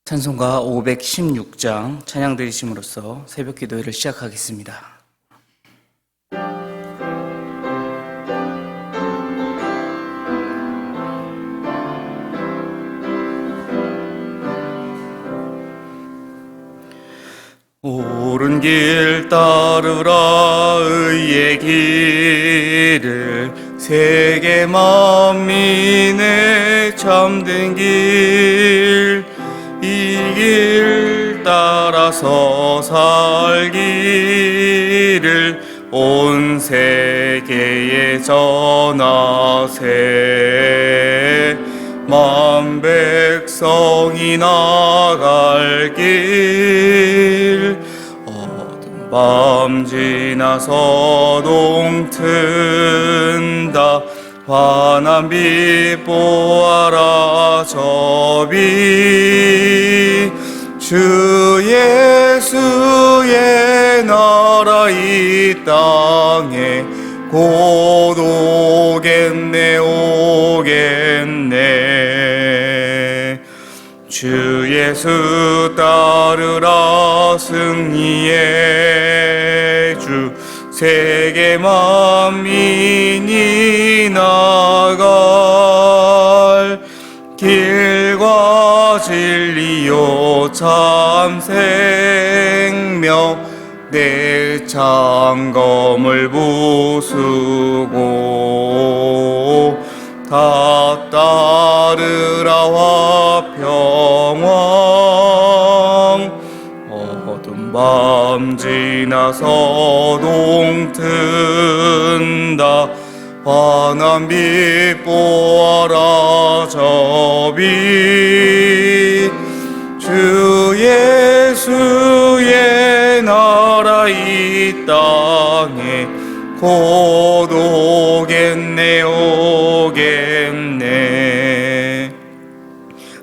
찬송가 516장 찬양 드리심으로써 새벽 기도회를 시작하겠습니다. 옳은 길 따르라 의의 길을 세계 만민의 참된 길 이 길 따라서 살기를 온 세계에 전하세 만 백성이 나갈 길 어두운 밤 지나서 동튼다 환한 빛 보아라 저 빛 주 예수의 나라 이 땅에 곧 오겠네 오겠네 주 예수 따르라 승리의 주 세계 만민이 나갈 길과 진리요 참 생명 내 창검을 부수고 다 따르라 화평왕 어두운 밤 지나서 동튼다 환한 빛 보아라 저 빛 주 예수의 나라 이 땅에 곧 오겠네 오겠네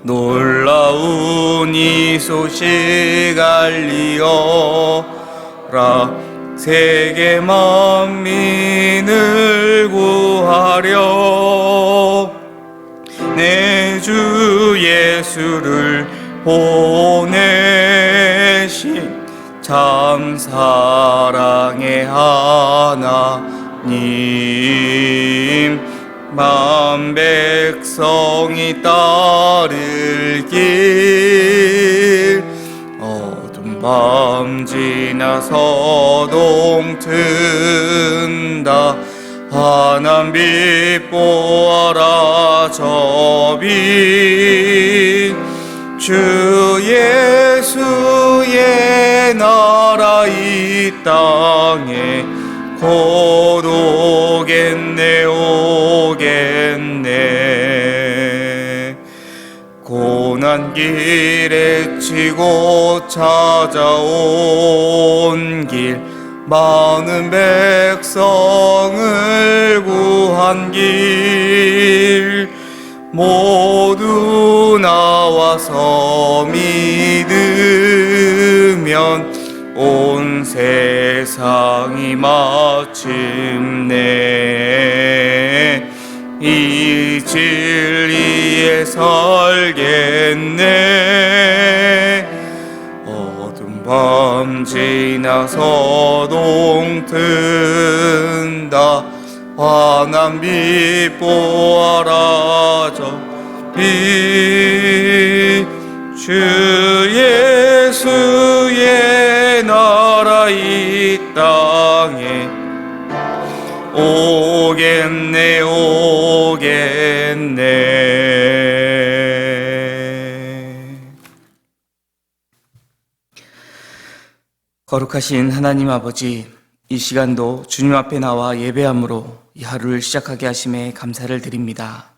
놀라운 이 소식 알리어라 세계 만민을 구하려 내 주 예수를 보내신 참 사랑의 하나님 만 백성이 따를 길 어두운 밤 지나서 동튼다 환한 빛 보아라 저 빛 주 예수의 나라 이 땅에 곧 오겠네 오겠네 고난 길에 치고 찾아온 길 많은 백성을 구한 길 모두 나와서 믿으면 온 세상이 마침내 이 진리에 살겠네 어두운 밤 지나서 동튼다 환한 빛 보아라 저 빛 주 예수의 나라 이 땅에 오겠네 오겠네 거룩하신 하나님 아버지 이 시간도 주님 앞에 나와 예배함으로 이 하루를 시작하게 하심에 감사를 드립니다.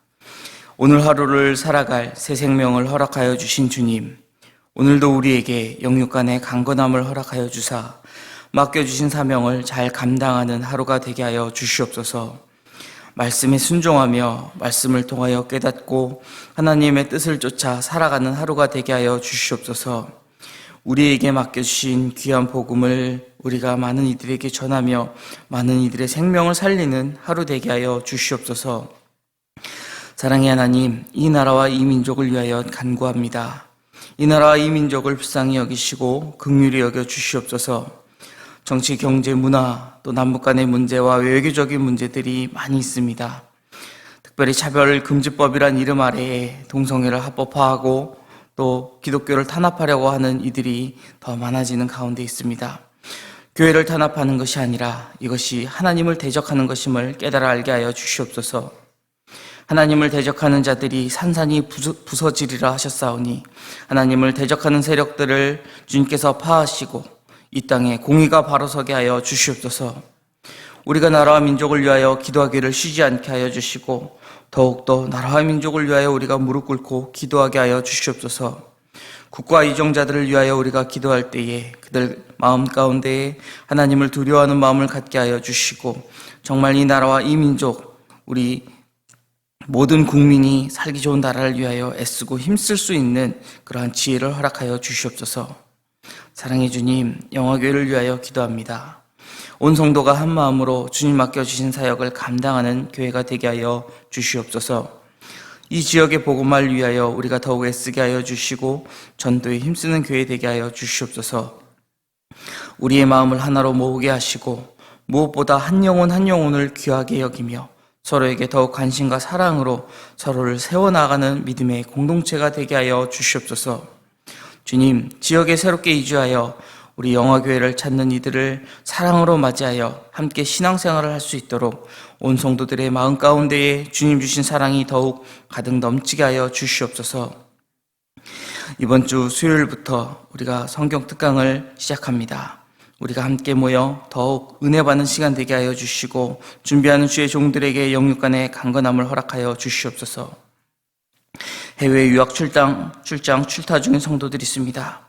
오늘 하루를 살아갈 새 생명을 허락하여 주신 주님, 오늘도 우리에게 영육간의 강건함을 허락하여 주사 맡겨주신 사명을 잘 감당하는 하루가 되게 하여 주시옵소서. 말씀에 순종하며 말씀을 통하여 깨닫고 하나님의 뜻을 쫓아 살아가는 하루가 되게 하여 주시옵소서. 우리에게 맡겨주신 귀한 복음을 우리가 많은 이들에게 전하며 많은 이들의 생명을 살리는 하루 되게 하여 주시옵소서. 사랑의 하나님, 이 나라와 이 민족을 위하여 간구합니다. 이 나라와 이 민족을 불쌍히 여기시고 긍휼히 여겨 주시옵소서. 정치, 경제, 문화, 또 남북 간의 문제와 외교적인 문제들이 많이 있습니다. 특별히 차별금지법이란 이름 아래에 동성애를 합법화하고 또 기독교를 탄압하려고 하는 이들이 더 많아지는 가운데 있습니다. 교회를 탄압하는 것이 아니라 이것이 하나님을 대적하는 것임을 깨달아 알게 하여 주시옵소서. 하나님을 대적하는 자들이 산산이 부서지리라 하셨사오니 하나님을 대적하는 세력들을 주님께서 파하시고 이 땅에 공의가 바로 서게 하여 주시옵소서. 우리가 나라와 민족을 위하여 기도하기를 쉬지 않게 하여 주시고 더욱더 나라와 민족을 위하여 우리가 무릎 꿇고 기도하게 하여 주시옵소서. 국가 이정자들을 위하여 우리가 기도할 때에 그들 마음 가운데에 하나님을 두려워하는 마음을 갖게 하여 주시고 정말 이 나라와 이 민족, 우리 모든 국민이 살기 좋은 나라를 위하여 애쓰고 힘쓸 수 있는 그러한 지혜를 허락하여 주시옵소서. 사랑의 주님, 영화교회를 위하여 기도합니다. 온 성도가 한 마음으로 주님 맡겨주신 사역을 감당하는 교회가 되게 하여 주시옵소서. 이 지역의 복음화를 위하여 우리가 더욱 애쓰게 하여 주시고 전도에 힘쓰는 교회 되게 하여 주시옵소서. 우리의 마음을 하나로 모으게 하시고 무엇보다 한 영혼 한 영혼을 귀하게 여기며 서로에게 더욱 관심과 사랑으로 서로를 세워나가는 믿음의 공동체가 되게 하여 주시옵소서. 주님, 지역에 새롭게 이주하여 우리 영화교회를 찾는 이들을 사랑으로 맞이하여 함께 신앙생활을 할 수 있도록 온 성도들의 마음 가운데에 주님 주신 사랑이 더욱 가득 넘치게 하여 주시옵소서. 이번 주 수요일부터 우리가 성경 특강을 시작합니다. 우리가 함께 모여 더욱 은혜 받는 시간 되게 하여 주시고 준비하는 주의 종들에게 영육간의 강건함을 허락하여 주시옵소서. 해외 유학 출타 중인 성도들이 있습니다.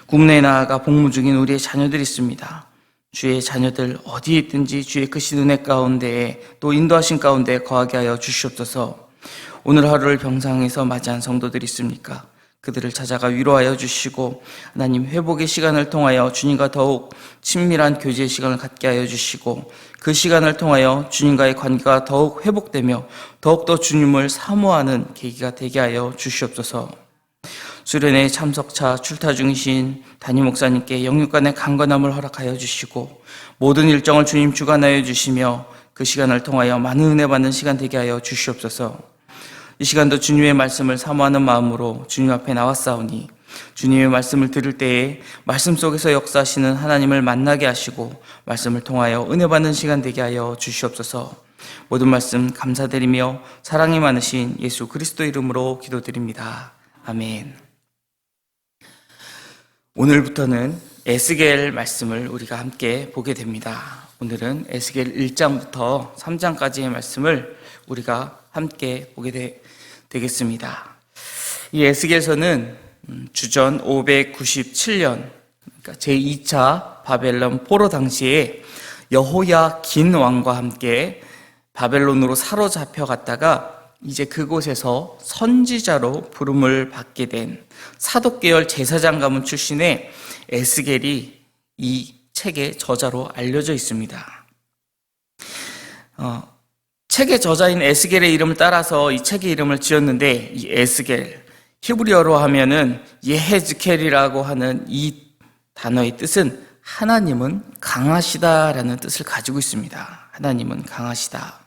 국내에 나아가 복무 중인 우리의 자녀들이 있습니다. 주의 자녀들 어디에 있든지 주의 크신 은혜 가운데에 또 인도하신 가운데 거하게 하여 주시옵소서. 오늘 하루를 병상에서 맞이한 성도들이 있습니까? 그들을 찾아가 위로하여 주시고 하나님 회복의 시간을 통하여 주님과 더욱 친밀한 교제의 시간을 갖게 하여 주시고 그 시간을 통하여 주님과의 관계가 더욱 회복되며 더욱더 주님을 사모하는 계기가 되게 하여 주시옵소서. 수련회 참석차 출타 중이신 담임 목사님께 영육간의 강건함을 허락하여 주시고 모든 일정을 주님 주관하여 주시며 그 시간을 통하여 많은 은혜 받는 시간 되게 하여 주시옵소서. 이 시간도 주님의 말씀을 사모하는 마음으로 주님 앞에 나왔사오니 주님의 말씀을 들을 때에 말씀 속에서 역사하시는 하나님을 만나게 하시고 말씀을 통하여 은혜 받는 시간 되게 하여 주시옵소서. 모든 말씀 감사드리며 사랑이 많으신 예수 그리스도 이름으로 기도드립니다. 아멘. 오늘부터는 에스겔 말씀을 우리가 함께 보게 됩니다. 오늘은 에스겔 1장부터 3장까지의 말씀을 우리가 함께 보게 되겠습니다. 이 에스겔서는 주전 597년, 그러니까 제2차 바벨론 포로 당시에 여호야긴 왕과 함께 바벨론으로 사로잡혀 갔다가 이제 그곳에서 선지자로 부름을 받게 된 사독계열 제사장 가문 출신의 에스겔이 이 책의 저자로 알려져 있습니다. 책의 저자인 에스겔의 이름을 따라서 이 책의 이름을 지었는데 이 에스겔, 히브리어로 하면은 예헤즈켈이라고 하는 이 단어의 뜻은 하나님은 강하시다라는 뜻을 가지고 있습니다. 하나님은 강하시다.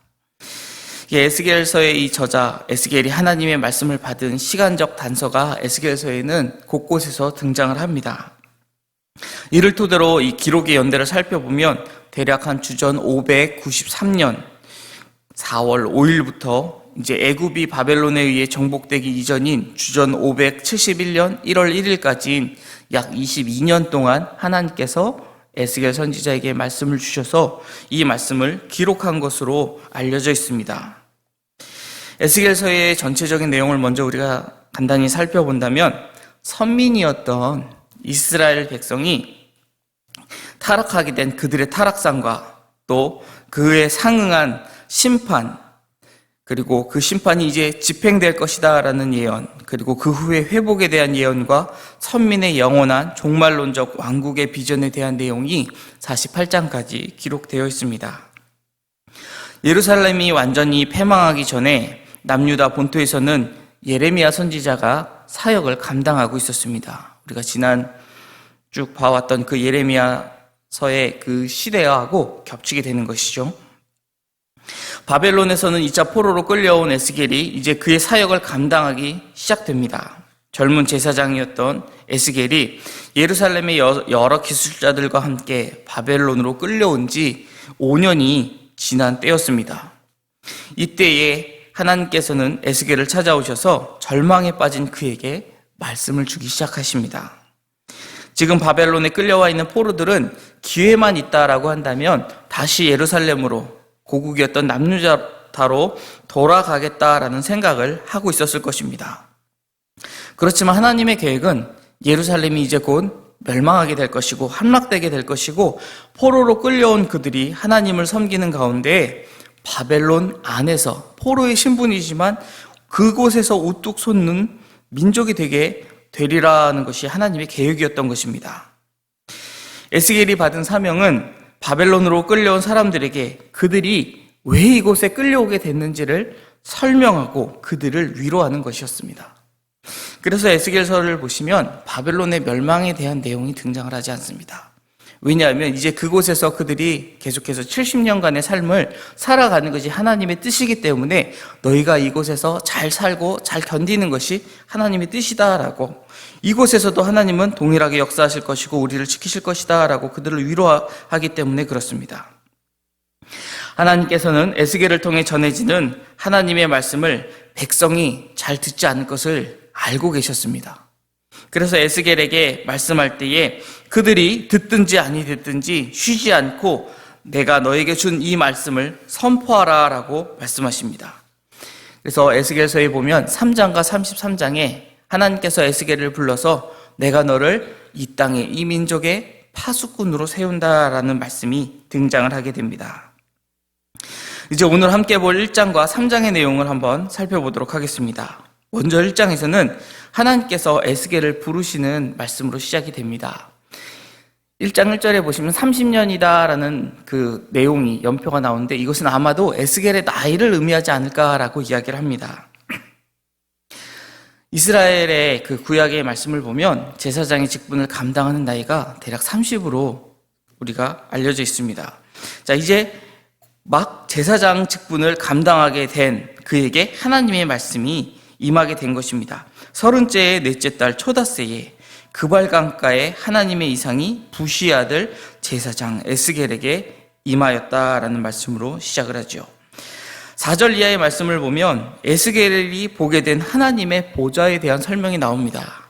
에스겔서의 이 저자 에스겔이 하나님의 말씀을 받은 시간적 단서가 에스겔서에는 곳곳에서 등장을 합니다. 이를 토대로 이 기록의 연대를 살펴보면 대략 한 주전 593년 4월 5일부터 이제 애굽이 바벨론에 의해 정복되기 이전인 주전 571년 1월 1일까지인 약 22년 동안 하나님께서 에스겔 선지자에게 말씀을 주셔서 이 말씀을 기록한 것으로 알려져 있습니다. 에스겔서의 전체적인 내용을 먼저 우리가 간단히 살펴본다면 선민이었던 이스라엘 백성이 타락하게 된 그들의 타락상과 또 그에 상응한 심판, 그리고 그 심판이 이제 집행될 것이다 라는 예언, 그리고 그 후에 회복에 대한 예언과 선민의 영원한 종말론적 왕국의 비전에 대한 내용이 48장까지 기록되어 있습니다. 예루살렘이 완전히 패망하기 전에 남유다 본토에서는 예레미야 선지자가 사역을 감당하고 있었습니다. 우리가 지난 쭉 봐왔던 그 예레미야서의 그 시대하고 겹치게 되는 것이죠. 바벨론에서는 2차 포로로 끌려온 에스겔이 이제 그의 사역을 감당하기 시작됩니다. 젊은 제사장이었던 에스겔이 예루살렘의 여러 기술자들과 함께 바벨론으로 끌려온 지 5년이 지난 때였습니다. 이때에 하나님께서는 에스겔을 찾아오셔서 절망에 빠진 그에게 말씀을 주기 시작하십니다. 지금 바벨론에 끌려와 있는 포로들은 기회만 있다라고 한다면 다시 예루살렘으로 고국이었던 남유다로 돌아가겠다라는 생각을 하고 있었을 것입니다. 그렇지만 하나님의 계획은 예루살렘이 이제 곧 멸망하게 될 것이고 함락되게 될 것이고 포로로 끌려온 그들이 하나님을 섬기는 가운데 바벨론 안에서 포로의 신분이지만 그곳에서 우뚝 솟는 민족이 되게 되리라는 것이 하나님의 계획이었던 것입니다. 에스겔이 받은 사명은 바벨론으로 끌려온 사람들에게 그들이 왜 이곳에 끌려오게 됐는지를 설명하고 그들을 위로하는 것이었습니다. 그래서 에스겔서를 보시면 바벨론의 멸망에 대한 내용이 등장을 하지 않습니다. 왜냐하면 이제 그곳에서 그들이 계속해서 70년간의 삶을 살아가는 것이 하나님의 뜻이기 때문에 너희가 이곳에서 잘 살고 잘 견디는 것이 하나님의 뜻이다라고, 이곳에서도 하나님은 동일하게 역사하실 것이고 우리를 지키실 것이다 라고 그들을 위로하기 때문에 그렇습니다. 하나님께서는 에스겔을 통해 전해지는 하나님의 말씀을 백성이 잘 듣지 않을 것을 알고 계셨습니다. 그래서 에스겔에게 말씀할 때에 그들이 듣든지 아니 듣든지 쉬지 않고 내가 너에게 준 이 말씀을 선포하라 라고 말씀하십니다. 그래서 에스겔서에 보면 3장과 33장에 하나님께서 에스겔을 불러서 내가 너를 이 땅에 이 민족의 파수꾼으로 세운다라는 말씀이 등장을 하게 됩니다. 이제 오늘 함께 볼 1장과 3장의 내용을 한번 살펴보도록 하겠습니다. 먼저 1장에서는 하나님께서 에스겔을 부르시는 말씀으로 시작이 됩니다. 1장 1절에 보시면 30년이다라는 그 내용이 연표가 나오는데 이것은 아마도 에스겔의 나이를 의미하지 않을까라고 이야기를 합니다. 이스라엘의 그 구약의 말씀을 보면 제사장의 직분을 감당하는 나이가 대략 30으로 우리가 알려져 있습니다. 자, 이제 막 제사장 직분을 감당하게 된 그에게 하나님의 말씀이 임하게 된 것입니다. 30째의 넷째 달 초다새에 그발 강가에 하나님의 이상이 부시의 아들 제사장 에스겔에게 임하였다라는 말씀으로 시작을 하죠. 4절 이하의 말씀을 보면 에스겔이 보게 된 하나님의 보좌에 대한 설명이 나옵니다.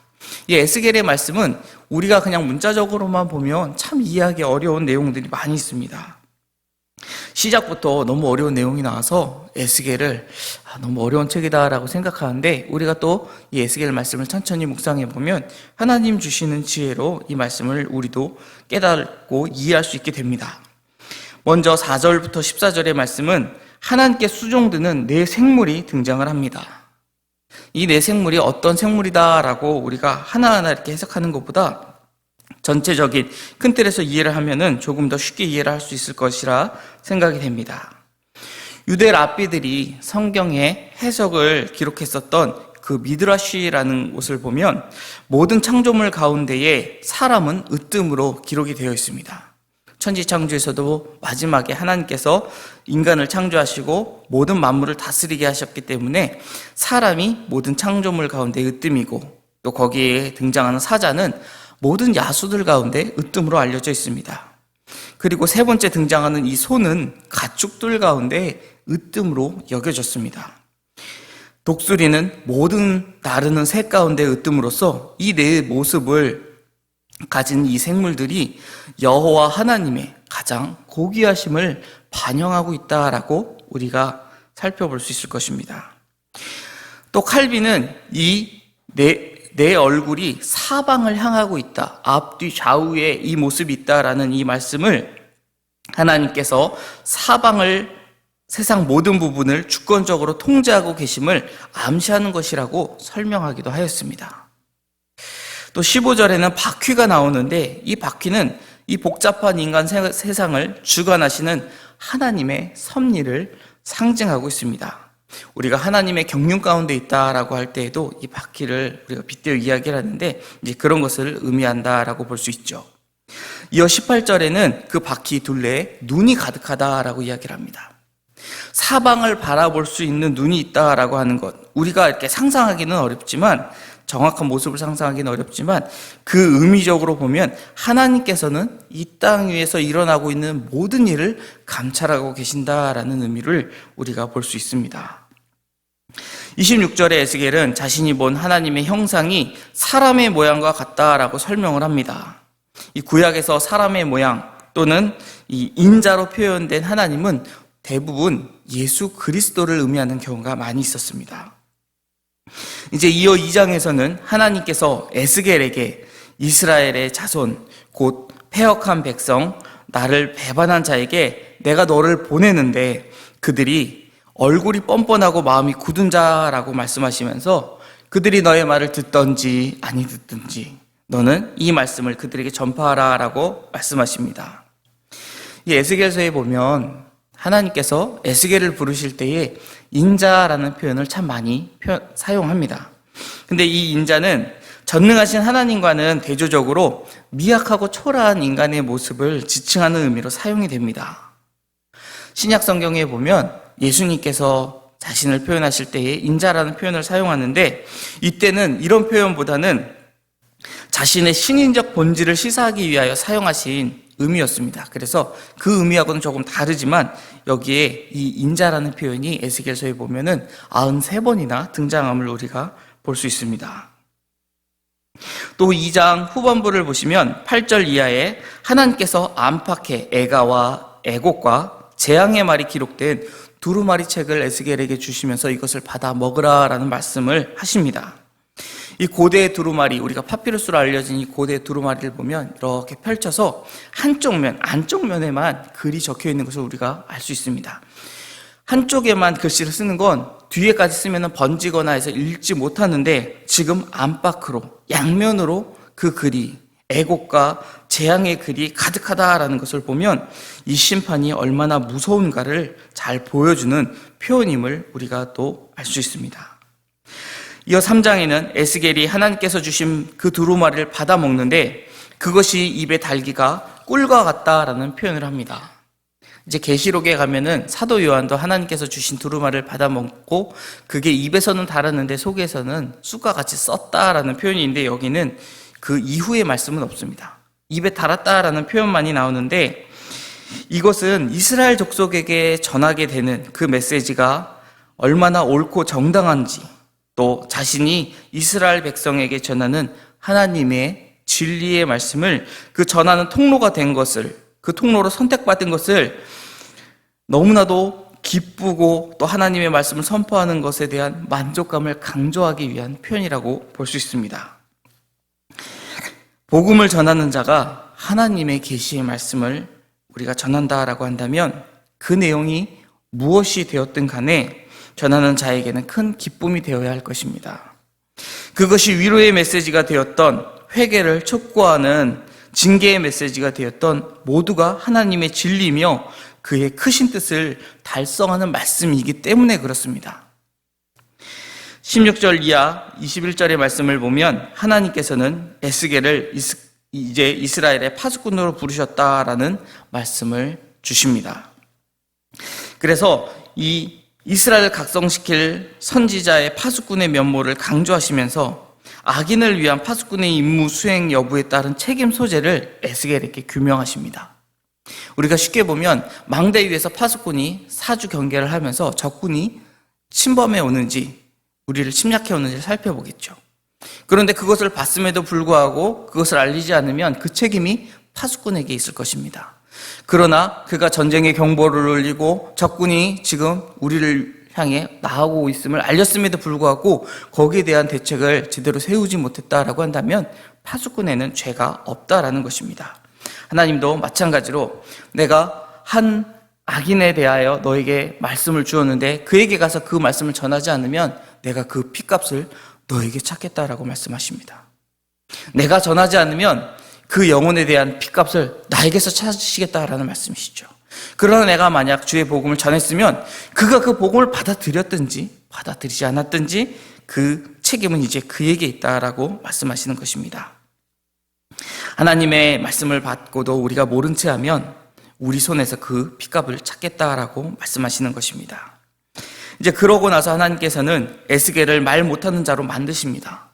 이 에스겔의 말씀은 우리가 그냥 문자적으로만 보면 참 이해하기 어려운 내용들이 많이 있습니다. 시작부터 너무 어려운 내용이 나와서 에스겔을 너무 어려운 책이다라고 생각하는데 우리가 또 이 에스겔 말씀을 천천히 묵상해 보면 하나님 주시는 지혜로 이 말씀을 우리도 깨닫고 이해할 수 있게 됩니다. 먼저 4절부터 14절의 말씀은 하나님께 수종드는 네 생물이 등장을 합니다. 이 네 생물이 어떤 생물이다라고 우리가 하나하나 이렇게 해석하는 것보다 전체적인 큰 틀에서 이해를 하면은 조금 더 쉽게 이해를 할 수 있을 것이라 생각이 됩니다. 유대 랍비들이 성경의 해석을 기록했었던 그 미드라시라는 곳을 보면 모든 창조물 가운데에 사람은 으뜸으로 기록이 되어 있습니다. 천지창조에서도 마지막에 하나님께서 인간을 창조하시고 모든 만물을 다스리게 하셨기 때문에 사람이 모든 창조물 가운데 으뜸이고 또 거기에 등장하는 사자는 모든 야수들 가운데 으뜸으로 알려져 있습니다. 그리고 세 번째 등장하는 이 소는 가축들 가운데 으뜸으로 여겨졌습니다. 독수리는 모든 나르는 새 가운데 으뜸으로써 이 네 모습을 가진 이 생물들이 여호와 하나님의 가장 고귀하심을 반영하고 있다라고 우리가 살펴볼 수 있을 것입니다. 또 칼빈은 이 내 얼굴이 사방을 향하고 있다, 앞뒤 좌우에 이 모습이 있다라는 이 말씀을 하나님께서 사방을 세상 모든 부분을 주권적으로 통제하고 계심을 암시하는 것이라고 설명하기도 하였습니다. 또 15절에는 바퀴가 나오는데 이 바퀴는 이 복잡한 인간 세상을 주관하시는 하나님의 섭리를 상징하고 있습니다. 우리가 하나님의 경륜 가운데 있다라고 할 때에도 이 바퀴를 우리가 빗대어 이야기를 하는데 이제 그런 것을 의미한다라고 볼 수 있죠. 이어 18절에는 그 바퀴 둘레에 눈이 가득하다라고 이야기를 합니다. 사방을 바라볼 수 있는 눈이 있다라고 하는 것, 우리가 이렇게 상상하기는 어렵지만, 정확한 모습을 상상하기는 어렵지만 그 의미적으로 보면 하나님께서는 이 땅 위에서 일어나고 있는 모든 일을 감찰하고 계신다라는 의미를 우리가 볼 수 있습니다. 26절에 에스겔은 자신이 본 하나님의 형상이 사람의 모양과 같다라고 설명을 합니다. 이 구약에서 사람의 모양 또는 이 인자로 표현된 하나님은 대부분 예수 그리스도를 의미하는 경우가 많이 있었습니다. 이제 이어 2장에서는 하나님께서 에스겔에게 이스라엘의 자손, 곧 패역한 백성, 나를 배반한 자에게 내가 너를 보내는데 그들이 얼굴이 뻔뻔하고 마음이 굳은 자라고 말씀하시면서 그들이 너의 말을 듣든지 아니 듣든지 너는 이 말씀을 그들에게 전파하라 라고 말씀하십니다. 이 에스겔서에 보면 하나님께서 에스겔을 부르실 때에 인자라는 표현을 참 많이 사용합니다. 근데 이 인자는 전능하신 하나님과는 대조적으로 미약하고 초라한 인간의 모습을 지칭하는 의미로 사용이 됩니다. 신약 성경에 보면 예수님께서 자신을 표현하실 때에 인자라는 표현을 사용하는데 이때는 이런 표현보다는 자신의 신인적 본질을 시사하기 위하여 사용하신 의미였습니다. 그래서 그 의미하고는 조금 다르지만 여기에 이 인자라는 표현이 에스겔서에 보면은 93번이나 등장함을 우리가 볼 수 있습니다. 또 2장 후반부를 보시면 8절 이하에 하나님께서 안팎에 애가와 애곡과 재앙의 말이 기록된 두루마리 책을 에스겔에게 주시면서 이것을 받아 먹으라라는 말씀을 하십니다. 이 고대 두루마리, 우리가 파피루스로 알려진 이 고대 두루마리를 보면 이렇게 펼쳐서 한쪽 면, 안쪽 면에만 글이 적혀 있는 것을 우리가 알 수 있습니다. 한쪽에만 글씨를 쓰는 건 뒤에까지 쓰면 번지거나 해서 읽지 못하는데 지금 안팎으로, 양면으로 그 글이, 애곡과 재앙의 글이 가득하다라는 것을 보면 이 심판이 얼마나 무서운가를 잘 보여주는 표현임을 우리가 또 알 수 있습니다. 이어 3장에는 에스겔이 하나님께서 주신 그 두루마리를 받아 먹는데 그것이 입에 달기가 꿀과 같다라는 표현을 합니다. 이제 계시록에 가면은 사도 요한도 하나님께서 주신 두루마리를 받아 먹고 그게 입에서는 달았는데 속에서는 쑥과 같이 썼다라는 표현인데 여기는 그 이후의 말씀은 없습니다. 입에 달았다라는 표현만이 나오는데 이것은 이스라엘 족속에게 전하게 되는 그 메시지가 얼마나 옳고 정당한지 또 자신이 이스라엘 백성에게 전하는 하나님의 진리의 말씀을 그 전하는 통로가 된 것을, 그 통로로 선택받은 것을 너무나도 기쁘고 또 하나님의 말씀을 선포하는 것에 대한 만족감을 강조하기 위한 표현이라고 볼 수 있습니다. 복음을 전하는 자가 하나님의 계시의 말씀을 우리가 전한다라고 한다면 그 내용이 무엇이 되었든 간에 전하는 자에게는 큰 기쁨이 되어야 할 것입니다. 그것이 위로의 메시지가 되었던, 회개를 촉구하는 징계의 메시지가 되었던 모두가 하나님의 진리며 그의 크신 뜻을 달성하는 말씀이기 때문에 그렇습니다. 16절 이하 21절의 말씀을 보면 하나님께서는 에스겔을 이제 이스라엘의 파수꾼으로 부르셨다라는 말씀을 주십니다. 그래서 이 이스라엘을 각성시킬 선지자의 파수꾼의 면모를 강조하시면서 악인을 위한 파수꾼의 임무 수행 여부에 따른 책임 소재를 에스겔에게 규명하십니다. 우리가 쉽게 보면 망대 위에서 파수꾼이 사주 경계를 하면서 적군이 침범해 오는지 우리를 침략해 오는지를 살펴보겠죠. 그런데 그것을 봤음에도 불구하고 그것을 알리지 않으면 그 책임이 파수꾼에게 있을 것입니다. 그러나 그가 전쟁의 경보를 울리고 적군이 지금 우리를 향해 나아오고 있음을 알렸음에도 불구하고 거기에 대한 대책을 제대로 세우지 못했다라고 한다면 파수꾼에는 죄가 없다라는 것입니다. 하나님도 마찬가지로 내가 한 악인에 대하여 너에게 말씀을 주었는데 그에게 가서 그 말씀을 전하지 않으면 내가 그 핏값을 너에게 찾겠다라고 말씀하십니다. 내가 전하지 않으면 그 영혼에 대한 핏값을 나에게서 찾으시겠다라는 말씀이시죠. 그러나 내가 만약 주의 복음을 전했으면 그가 그 복음을 받아들였든지 받아들이지 않았든지 그 책임은 이제 그에게 있다라고 말씀하시는 것입니다. 하나님의 말씀을 받고도 우리가 모른 채 하면 우리 손에서 그 핏값을 찾겠다라고 말씀하시는 것입니다. 이제 그러고 나서 하나님께서는 에스겔을 말 못하는 자로 만드십니다.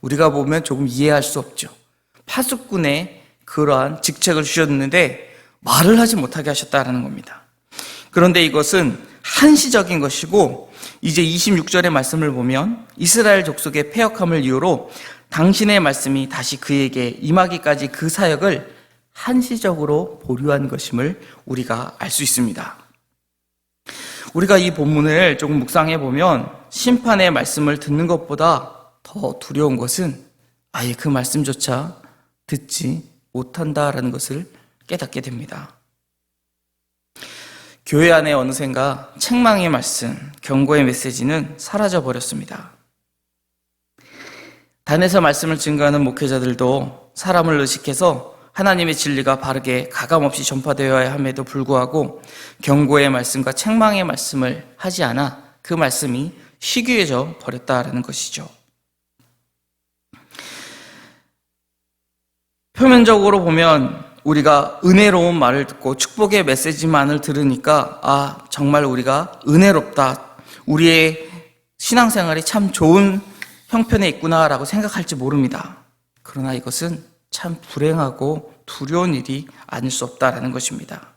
우리가 보면 조금 이해할 수 없죠. 파수꾼의 그러한 직책을 주셨는데 말을 하지 못하게 하셨다라는 겁니다. 그런데 이것은 한시적인 것이고 이제 26절의 말씀을 보면 이스라엘 족속의 패역함을 이유로 당신의 말씀이 다시 그에게 임하기까지 그 사역을 한시적으로 보류한 것임을 우리가 알 수 있습니다. 우리가 이 본문을 조금 묵상해 보면 심판의 말씀을 듣는 것보다 더 두려운 것은 아예 그 말씀조차 듣지 못한다라는 것을 깨닫게 됩니다. 교회 안에 어느샌가 책망의 말씀, 경고의 메시지는 사라져 버렸습니다. 단에서 말씀을 증거하는 목회자들도 사람을 의식해서 하나님의 진리가 바르게 가감없이 전파되어야 함에도 불구하고 경고의 말씀과 책망의 말씀을 하지 않아 그 말씀이 희귀해져 버렸다라는 것이죠. 표면적으로 보면 우리가 은혜로운 말을 듣고 축복의 메시지만을 들으니까 정말 우리가 은혜롭다, 우리의 신앙생활이 참 좋은 형편에 있구나라고 생각할지 모릅니다. 그러나 이것은 참 불행하고 두려운 일이 아닐 수 없다라는 것입니다.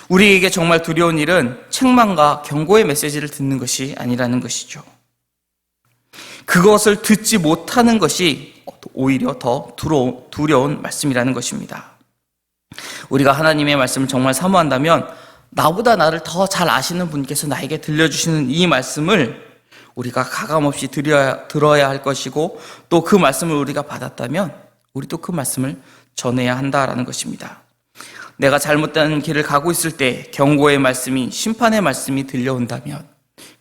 우리에게 정말 두려운 일은 책망과 경고의 메시지를 듣는 것이 아니라는 것이죠. 그것을 듣지 못하는 것이 오히려 더 두려운 말씀이라는 것입니다. 우리가 하나님의 말씀을 정말 사모한다면 나보다 나를 더 잘 아시는 분께서 나에게 들려주시는 이 말씀을 우리가 가감없이 들어야 할 것이고 또 그 말씀을 우리가 받았다면 우리도 그 말씀을 전해야 한다라는 것입니다. 내가 잘못된 길을 가고 있을 때 경고의 말씀이, 심판의 말씀이 들려온다면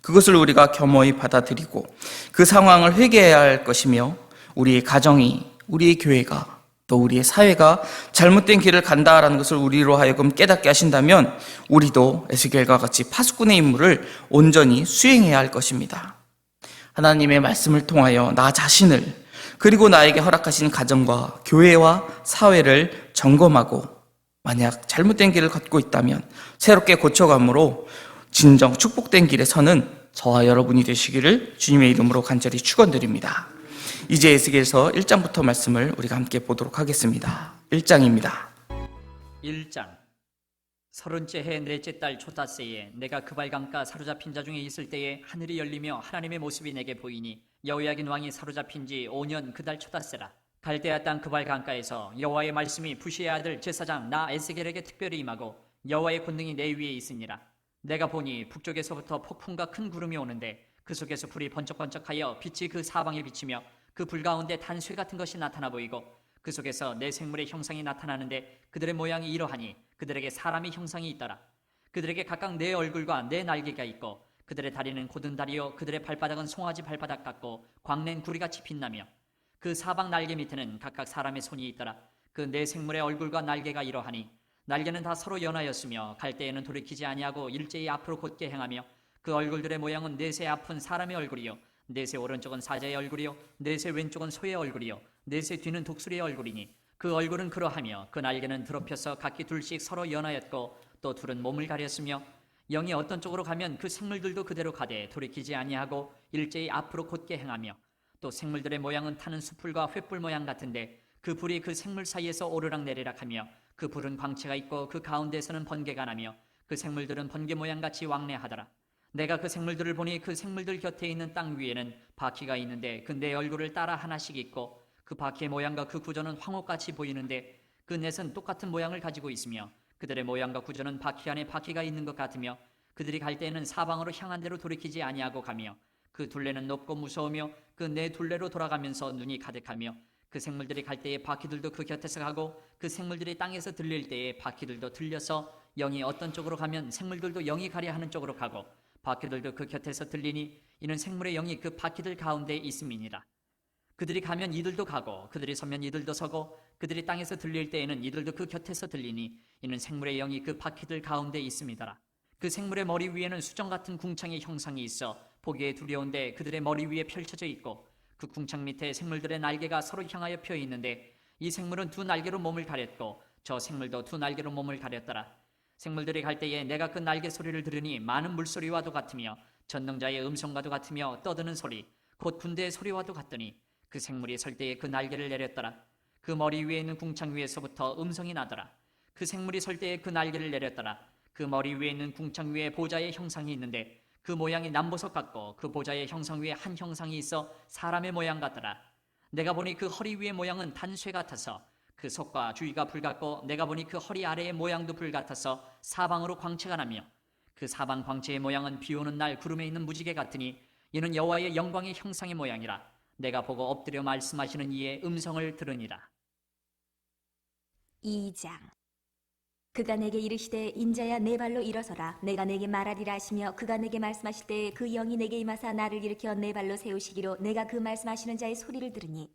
그것을 우리가 겸허히 받아들이고 그 상황을 회개해야 할 것이며 우리의 가정이, 우리의 교회가 또 우리의 사회가 잘못된 길을 간다라는 것을 우리로 하여금 깨닫게 하신다면 우리도 에스겔과 같이 파수꾼의 임무를 온전히 수행해야 할 것입니다. 하나님의 말씀을 통하여 나 자신을 그리고 나에게 허락하신 가정과 교회와 사회를 점검하고 만약 잘못된 길을 걷고 있다면 새롭게 고쳐감으로 진정 축복된 길에 서는 저와 여러분이 되시기를 주님의 이름으로 간절히 축원드립니다. 이제 에스겔서 1장부터 말씀을 우리가 함께 보도록 하겠습니다. 1장입니다. 1장. 30째 해 넷째 달 초다새에 내가 그발 강가 사로잡힌 자 중에 있을 때에 하늘이 열리며 하나님의 모습이 내게 보이니 여호야긴 왕이 사로잡힌 지 5년 그 달 초다새라. 갈대아 땅 그발 강가에서 여호와의 말씀이 부시의 아들 제사장 나 에스겔에게 특별히 임하고 여호와의 권능이 내 위에 있으니라. 내가 보니 북쪽에서부터 폭풍과 큰 구름이 오는데 그 속에서 불이 번쩍번쩍하여 빛이 그 사방에 비치며 그 불 가운데 단쇠 같은 것이 나타나 보이고 그 속에서 내 생물의 형상이 나타나는데 그들의 모양이 이러하니 그들에게 사람의 형상이 있더라. 그들에게 각각 내 얼굴과 내 날개가 있고 그들의 다리는 곧은 다리요 그들의 발바닥은 송아지 발바닥 같고 광낸 구리같이 빛나며 그 사방 날개 밑에는 각각 사람의 손이 있더라. 그 내 생물의 얼굴과 날개가 이러하니 날개는 다 서로 연하였으며 갈 때에는 돌이키지 아니하고 일제히 앞으로 곧게 행하며 그 얼굴들의 모양은 넷의 앞은 사람의 얼굴이요 넷의 오른쪽은 사자의 얼굴이요 넷의 왼쪽은 소의 얼굴이요 넷의 뒤는 독수리의 얼굴이니 그 얼굴은 그러하며 그 날개는 드럽혀서 각기 둘씩 서로 연하였고 또 둘은 몸을 가렸으며 영이 어떤 쪽으로 가면 그 생물들도 그대로 가되 돌이키지 아니하고 일제히 앞으로 곧게 행하며 또 생물들의 모양은 타는 숯불과 횃불 모양 같은데 그 불이 그 생물 사이에서 오르락 내리락 하며 그 불은 광채가 있고 그 가운데서는 번개가 나며 그 생물들은 번개 모양같이 왕래하더라. 내가 그 생물들을 보니 그 생물들 곁에 있는 땅 위에는 바퀴가 있는데 그 네 얼굴을 따라 하나씩 있고 그 바퀴의 모양과 그 구조는 황옥같이 보이는데 그 넷은 똑같은 모양을 가지고 있으며 그들의 모양과 구조는 바퀴 안에 바퀴가 있는 것 같으며 그들이 갈 때에는 사방으로 향한 대로 돌이키지 아니하고 가며 그 둘레는 높고 무서우며 그 네 둘레로 돌아가면서 눈이 가득하며 그 생물들이 갈 때에 바퀴들도 그 곁에서 가고 그 생물들이 땅에서 들릴 때에 바퀴들도 들려서 영이 어떤 쪽으로 가면 생물들도 영이 가려 하는 쪽으로 가고 바퀴들도 그 곁에서 들리니 이는 생물의 영이 그 바퀴들 가운데 있음이니라. 그들이 가면 이들도 가고 그들이 서면 이들도 서고 그들이 땅에서 들릴 때에는 이들도 그 곁에서 들리니 이는 생물의 영이 그 바퀴들 가운데 있음이더라. 그 생물의 머리 위에는 수정 같은 궁창의 형상이 있어 보기에 두려운데 그들의 머리 위에 펼쳐져 있고 그 궁창 밑에 생물들의 날개가 서로 향하여 펴 있는데 이 생물은 두 날개로 몸을 가렸고 저 생물도 두 날개로 몸을 가렸더라. 생물들이 갈 때에 내가 그 날개 소리를 들으니 많은 물소리와도 같으며 전능자의 음성과도 같으며 떠드는 소리 곧 군대의 소리와도 같더니 그 생물이 설 때에 그 날개를 내렸더라. 그 머리 위에 있는 궁창 위에서부터 음성이 나더라. 그 생물이 설 때에 그 날개를 내렸더라. 그 머리 위에 있는 궁창 위에 보좌의 형상이 있는데 그 모양이 남보석 같고 그 보좌의 형상 위에 한 형상이 있어 사람의 모양 같더라. 내가 보니 그 허리 위의 모양은 단쇠 같아서 그 속과 주위가 불 같고 내가 보니 그 허리 아래의 모양도 불 같아서 사방으로 광채가 나며 그 사방 광채의 모양은 비 오는 날 구름에 있는 무지개 같으니 이는 여호와의 영광의 형상의 모양이라. 내가 보고 엎드려 말씀하시는 이의 음성을 들으니라. 2장. 그가 내게 이르시되 인자야 내 발로 일어서라 내가 내게 말하리라 하시며 그가 내게 말씀하실 때에 그 영이 내게 임하사 나를 일으켜 내 발로 세우시기로 내가 그 말씀하시는 자의 소리를 들으니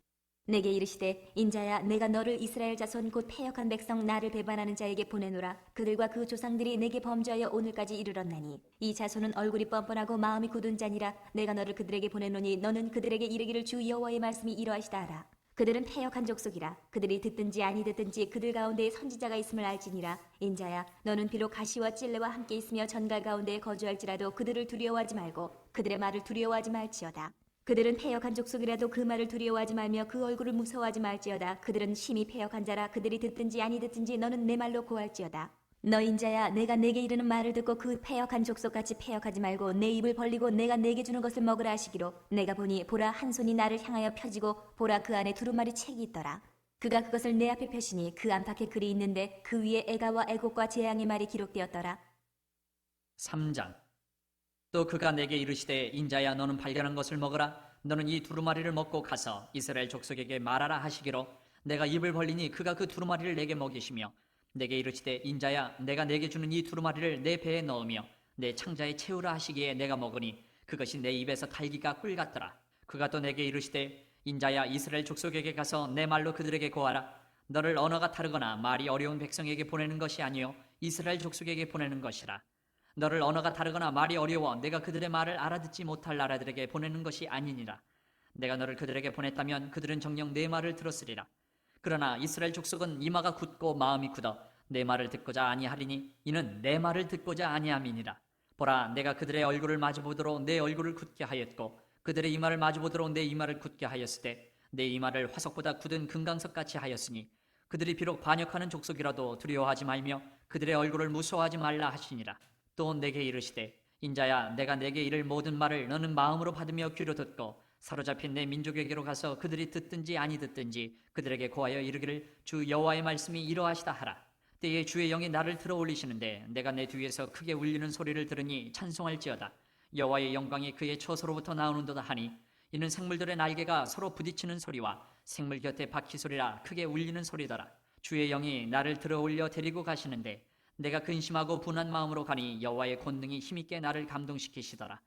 내게 이르시되 인자야 내가 너를 이스라엘 자손 곧 패역한 백성 나를 배반하는 자에게 보내노라. 그들과 그 조상들이 내게 범죄하여 오늘까지 이르렀나니 이 자손은 얼굴이 뻔뻔하고 마음이 굳은 자니라. 내가 너를 그들에게 보내노니 너는 그들에게 이르기를 주 여호와의 말씀이 이러하시다 하라. 그들은 패역한 족속이라. 그들이 듣든지 아니 듣든지 그들 가운데에 선지자가 있음을 알지니라. 인자야 너는 비록 가시와 찔레와 함께 있으며 전갈 가운데에 거주할지라도 그들을 두려워하지 말고 그들의 말을 두려워하지 말지어다. 그들은 패역한 족속이라도 그 말을 두려워하지 말며 그 얼굴을 무서워하지 말지어다. 그들은 심히 패역한 자라. 그들이 듣든지 아니 듣든지 너는 내 말로 고할지어다. 너 인자야 내가 내게 이르는 말을 듣고 그 패역한 족속같이 패역하지 말고 내 입을 벌리고 내가 내게 주는 것을 먹으라 하시기로 내가 보니 보라 한 손이 나를 향하여 펴지고 보라 그 안에 두루마리 책이 있더라. 그가 그것을 내 앞에 펴시니 그 안팎에 글이 있는데 그 위에 애가와 애곡과 재앙의 말이 기록되었더라. 3장. 또 그가 내게 이르시되 인자야 너는 발견한 것을 먹으라. 너는 이 두루마리를 먹고 가서 이스라엘 족속에게 말하라 하시기로 내가 입을 벌리니 그가 그 두루마리를 내게 먹이시며 내게 이르시되 인자야 내가 내게 주는 이 두루마리를 내 배에 넣으며 내 창자에 채우라 하시기에 내가 먹으니 그것이 내 입에서 달기가 꿀 같더라. 그가 또 내게 이르시되 인자야 이스라엘 족속에게 가서 내 말로 그들에게 고하라. 너를 언어가 다르거나 말이 어려운 백성에게 보내는 것이 아니요 이스라엘 족속에게 보내는 것이라. 너를 언어가 다르거나 말이 어려워 내가 그들의 말을 알아듣지 못할 나라들에게 보내는 것이 아니니라. 내가 너를 그들에게 보냈다면 그들은 정녕 내 말을 들었으리라. 그러나 이스라엘 족속은 이마가 굳고 마음이 굳어 내 말을 듣고자 아니하리니 이는 내 말을 듣고자 아니함이니라. 보라 내가 그들의 얼굴을 마주보도록 내 얼굴을 굳게 하였고 그들의 이마를 마주보도록 내 이마를 굳게 하였을 때 내 이마를 화석보다 굳은 금강석같이 하였으니 그들이 비록 반역하는 족속이라도 두려워하지 말며 그들의 얼굴을 무서워하지 말라 하시니라. 또 내게 이르시되 인자야 내가 내게 이를 모든 말을 너는 마음으로 받으며 귀로 듣고 사로잡힌 내 민족에게로 가서 그들이 듣든지 아니 듣든지 그들에게 고하여 이르기를 주 여호와의 말씀이 이러하시다 하라. 때에 주의 영이 나를 들어 올리시는데 내가 내 뒤에서 크게 울리는 소리를 들으니 찬송할지어다. 여호와의 영광이 그의 처소로부터 나오는도다 하니 이는 생물들의 날개가 서로 부딪히는 소리와 생물 곁에 바퀴 소리라 크게 울리는 소리더라. 주의 영이 나를 들어 올려 데리고 가시는데 내가 근심하고 분한 마음으로 가니 여호와의 권능이 힘있게 나를 감동시키시더라.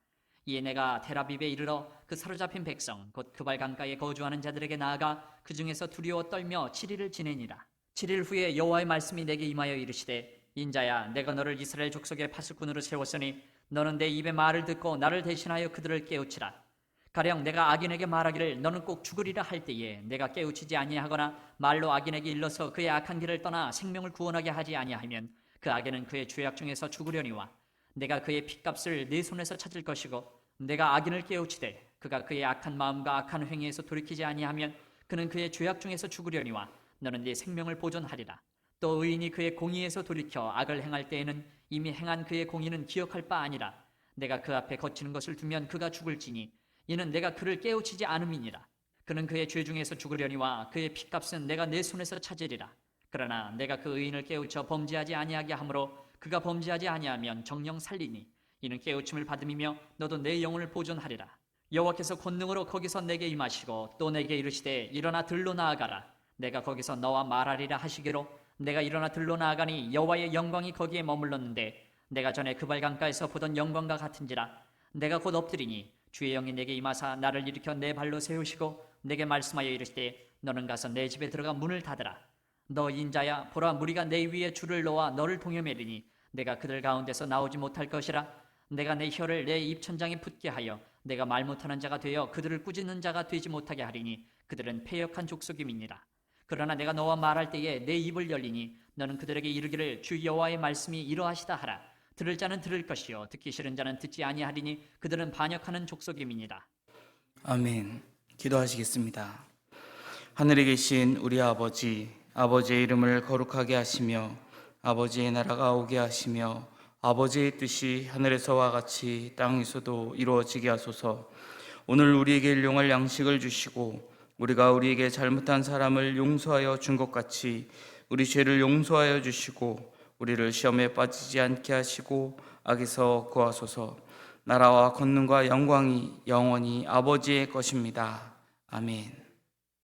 이에 내가 테라빕에 이르러 그 사로잡힌 백성 곧 그발 강가에 거주하는 자들에게 나아가 그 중에서 두려워 떨며 7일을 지내니라. 7일 후에 여호와의 말씀이 내게 임하여 이르시되 인자야 내가 너를 이스라엘 족속의 파수꾼으로 세웠으니 너는 내 입의 말을 듣고 나를 대신하여 그들을 깨우치라. 가령 내가 악인에게 말하기를 너는 꼭 죽으리라 할 때에 내가 깨우치지 아니하거나 말로 악인에게 일러서 그의 악한 길을 떠나 생명을 구원하게 하지 아니하면 그 악인은 그의 죄악 중에서 죽으려니와 내가 그의 핏값을 내 손에서 찾을 것이고 내가 악인을 깨우치되 그가 그의 악한 마음과 악한 행위에서 돌이키지 아니하면 그는 그의 죄악 중에서 죽으려니와 너는 네 생명을 보존하리라. 또 의인이 그의 공의에서 돌이켜 악을 행할 때에는 이미 행한 그의 공의는 기억할 바 아니라 내가 그 앞에 거치는 것을 두면 그가 죽을지니 이는 내가 그를 깨우치지 않음이니라. 그는 그의 죄 중에서 죽으려니와 그의 핏값은 내가 내 손에서 찾으리라. 그러나 내가 그 의인을 깨우쳐 범죄하지 아니하게 하므로 그가 범죄하지 아니하면 정령 살리니 이는 깨우침을 받음이며 너도 내 영혼을 보존하리라. 여호와께서 권능으로 거기서 내게 임하시고 또 내게 이르시되 일어나 들로 나아가라. 내가 거기서 너와 말하리라 하시기로 내가 일어나 들로 나아가니 여호와의 영광이 거기에 머물렀는데 내가 전에 그발 강가에서 보던 영광과 같은지라. 내가 곧 엎드리니 주의 영이 내게 임하사 나를 일으켜 내 발로 세우시고 내게 말씀하여 이르시되 너는 가서 내 집에 들어가 문을 닫으라. 너 인자야, 보라, 무리가 내 위에 줄을 놓아 너를 동여매리니 내가 그들 가운데서 나오지 못할 것이라. 내가 내 혀를 내 입천장에 붙게 하여 내가 말 못하는 자가 되어 그들을 꾸짖는 자가 되지 못하게 하리니 그들은 패역한 족속임이니라. 그러나 내가 너와 말할 때에 내 입을 열리니 너는 그들에게 이르기를 주 여호와의 말씀이 이러하시다 하라. 들을 자는 들을 것이요 듣기 싫은 자는 듣지 아니하리니 그들은 반역하는 족속임이니라. 아멘. 기도하시겠습니다. 하늘에 계신 우리 아버지, 아버지의 이름을 거룩하게 하시며 아버지의 나라가 오게 하시며 아버지의 뜻이 하늘에서와 같이 땅에서도 이루어지게 하소서. 오늘 우리에게 일용할 양식을 주시고 우리가 우리에게 잘못한 사람을 용서하여 준 것 같이 우리 죄를 용서하여 주시고 우리를 시험에 빠지지 않게 하시고 악에서 구하소서. 나라와 권능과 영광이 영원히 아버지의 것입니다. 아멘.